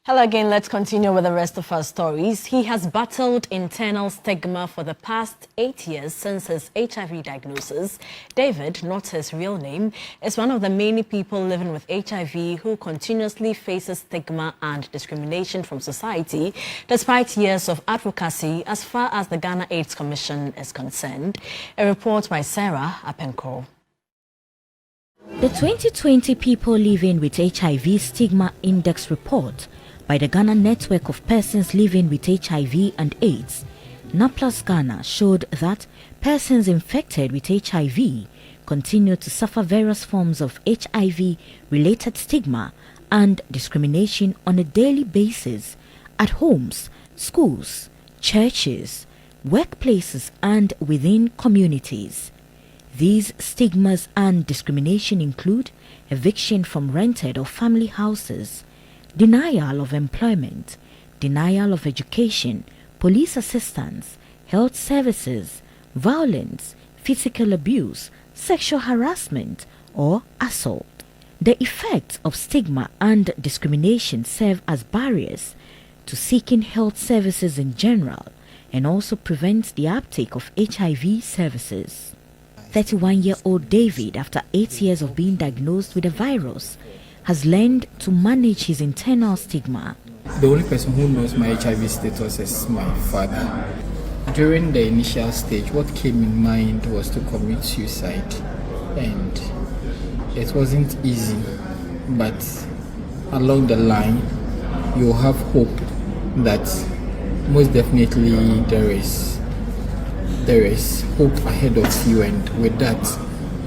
Hello again, let's continue with the rest of our stories. He has battled internal stigma for the past 8 years since his HIV diagnosis. David, not his real name, is one of the many people living with HIV who continuously faces stigma and discrimination from society, despite years of advocacy as far as the Ghana AIDS Commission is concerned. A report by Sarah Apenko. The 2020 People Living with HIV Stigma Index report by the Ghana Network of Persons Living with HIV and AIDS, NAPLAS Ghana, showed that persons infected with HIV continue to suffer various forms of HIV-related stigma and discrimination on a daily basis at homes, schools, churches, workplaces and within communities. These stigmas and discrimination include eviction from rented or family houses, denial of employment, denial of education, police assistance, health services, violence, physical abuse, sexual harassment, or assault. The effects of stigma and discrimination serve as barriers to seeking health services in general and also prevents the uptake of HIV services. 31-year-old David, after 8 years of being diagnosed with the virus, has learned to manage his internal stigma. The only person who knows my HIV status is my father. During the initial stage, what came in mind was to commit suicide, and it wasn't easy, but along the line, you have hope that most definitely there is hope ahead of you, and with that,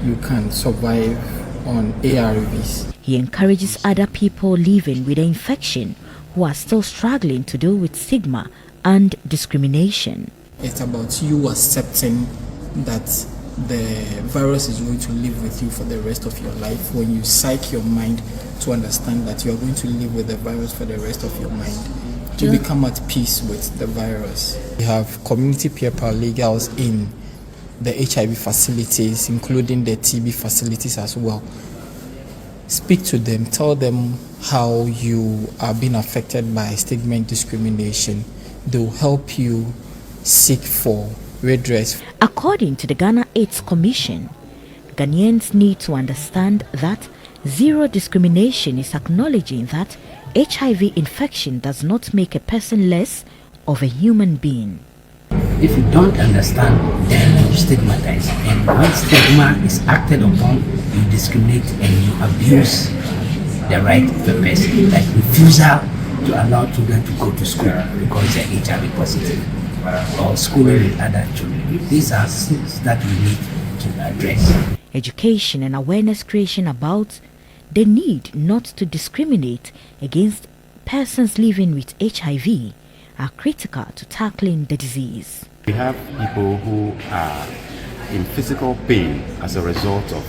you can survive on ARVs. He encourages other people living with the infection who are still struggling to deal with stigma and discrimination. It's about you accepting that the virus is going to live with you for the rest of your life. When you psych your mind to understand that you are going to live with the virus for the rest of your mind, to become at peace with the virus. We have community peer paralegals in the HIV facilities, including the TB facilities as well. Speak to them, tell them how you are being affected by stigma and discrimination. They'll help you seek for redress. According to the Ghana AIDS Commission, Ghanaians need to understand that zero discrimination is acknowledging that HIV infection does not make a person less of a human being. If you don't understand, then you stigmatize. And when stigma is acted upon, you discriminate and you abuse the right of the person. Like refusal to allow children to go to school because they're HIV positive, or schooling with other children. These are things that we need to address. Education and awareness creation about the need not to discriminate against persons living with HIV are critical to tackling the disease. We have people who are in physical pain as a result of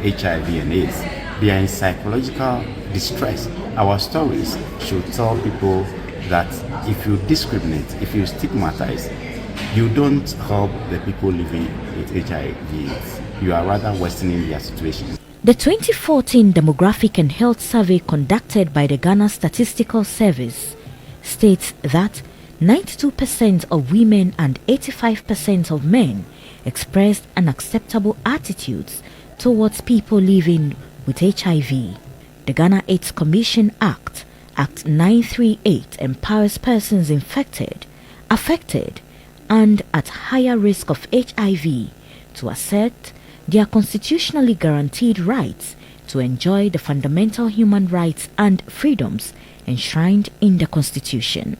HIV and AIDS. They are in psychological distress. Our stories should tell people that if you discriminate, if you stigmatize, you don't help the people living with HIV/AIDS. You are rather worsening their situation. The 2014 Demographic and Health Survey conducted by the Ghana Statistical Service states that 92% of women and 85% of men expressed unacceptable attitudes towards people living with HIV. The Ghana AIDS Commission Act 938 empowers persons infected, affected, and at higher risk of HIV to assert their constitutionally guaranteed rights to enjoy the fundamental human rights and freedoms enshrined in the Constitution.